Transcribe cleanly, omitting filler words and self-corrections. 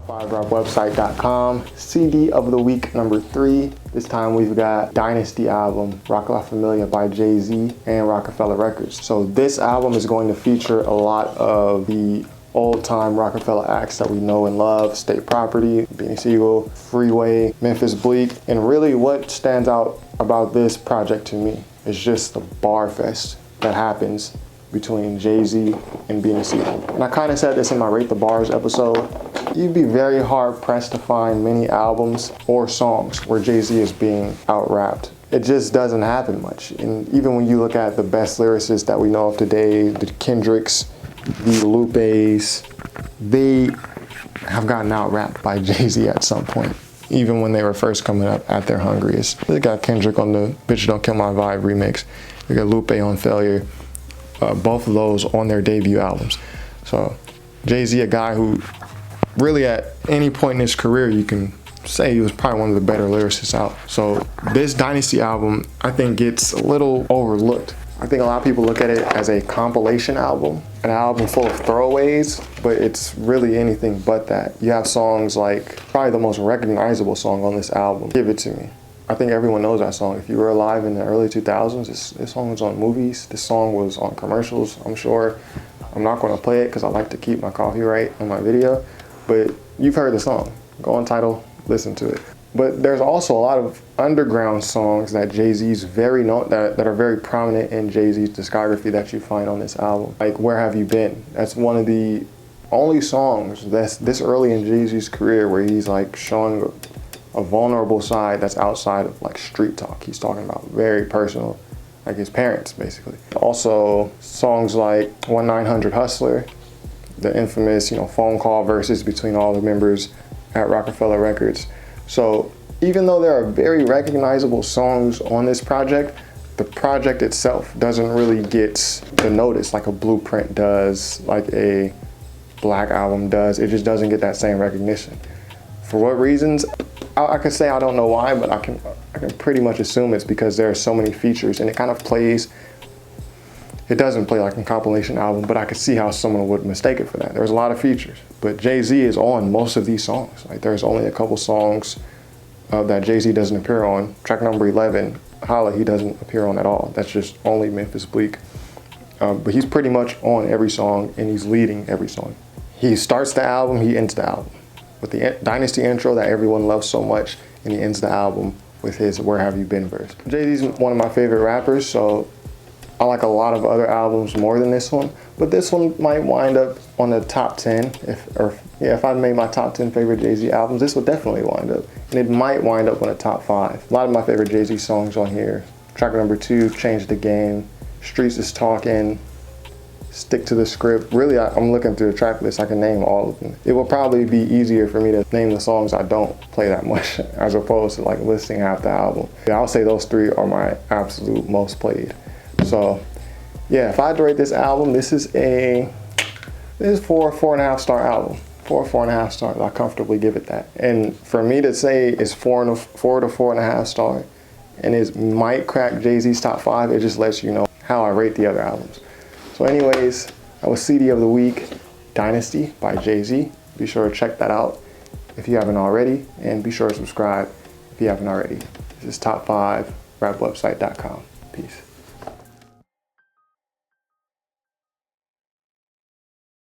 top5rapwebsite.com. CD of the week number 3. This time we've got Dynasty album, Roc La Familia by Jay-Z and Rocafella Records. So this album is going to feature a lot of the old-time Rocafella acts that we know and love: State Property, Beanie Sigel, Freeway, Memphis, Bleek. And really what stands out about this project to me is just the bar fest that happens between Jay-Z and Beanie Sigel. And I kind of said this in my Rate the Bars episode. You'd be very hard pressed to find many albums or songs where Jay-Z is being out-rapped. It just doesn't happen much. And even when you look at the best lyricists that we know of today, the Kendricks, the Lupes, they have gotten out-rapped by Jay-Z at some point, even when they were first coming up at their hungriest. They got Kendrick on the Bitch Don't Kill My Vibe remix. They got Lupe on Failure. Both of those on their debut albums. So Jay-Z, a guy who really at any point in his career you can say he was probably one of the better lyricists out. So this Dynasty album I think gets a little overlooked. I think a lot of people look at it as a compilation album, an album full of throwaways, but it's really anything but that. You have songs like probably the most recognizable song on this album, Give It To Me. I think everyone knows that song. If you were alive in the early 2000s, this song was on movies. This song was on commercials, I'm sure. I'm not going to play it because I like to keep my copyright on my video, but you've heard the song. Go on Tidal, listen to it. But there's also a lot of underground songs that Jay-Z's very known, that are very prominent in Jay-Z's discography that you find on this album. Like Where Have You Been? That's one of the only songs that's this early in Jay-Z's career where he's like showing a vulnerable side that's outside of like street talk. He's talking about very personal, like his parents basically. Also songs like 1-900 Hustler, the infamous, phone call verses between all the members at Rocafella Records. So even though there are very recognizable songs on this project, the project itself doesn't really get the notice like a Blueprint does, like a Black Album does. It just doesn't get that same recognition. For what reasons? I could say I don't know why, but I can pretty much assume it's because there are so many features and it kind of plays. It doesn't play like a compilation album, but I could see how someone would mistake it for that. There's a lot of features, but Jay-Z is on most of these songs. Like there's only a couple songs that Jay-Z doesn't appear on. Track number 11, Holla, he doesn't appear on at all. That's just only Memphis, Bleek. But he's pretty much on every song and he's leading every song. He starts the album, he ends the album with the Dynasty intro that everyone loves so much, and he ends the album with his Where Have You Been verse. Jay-Z's one of my favorite rappers, so I like a lot of other albums more than this one, but this one might wind up on the top 10. If I made my top 10 favorite Jay-Z albums, this would definitely wind up. And it might wind up on the top 5. A lot of my favorite Jay-Z songs on here. Track number 2, Change the Game. Streets is Talkin. Stick to the Script. Really, I'm looking through the track list, I can name all of them. It will probably be easier for me to name the songs I don't play that much as opposed to like listing half the album. Yeah, I'll say those 3 are my absolute most played. So yeah, if I had to rate this album, this is 4.5 star album. 4.5 stars. I comfortably give it that. And for me to say it's 4 to 4.5 star, and it might crack Jay-Z's top 5, it just lets you know how I rate the other albums. So anyways, that was CD of the week, Dynasty by Jay-Z. Be sure to check that out if you haven't already, and be sure to subscribe if you haven't already. This is top5rapwebsite.com. Peace.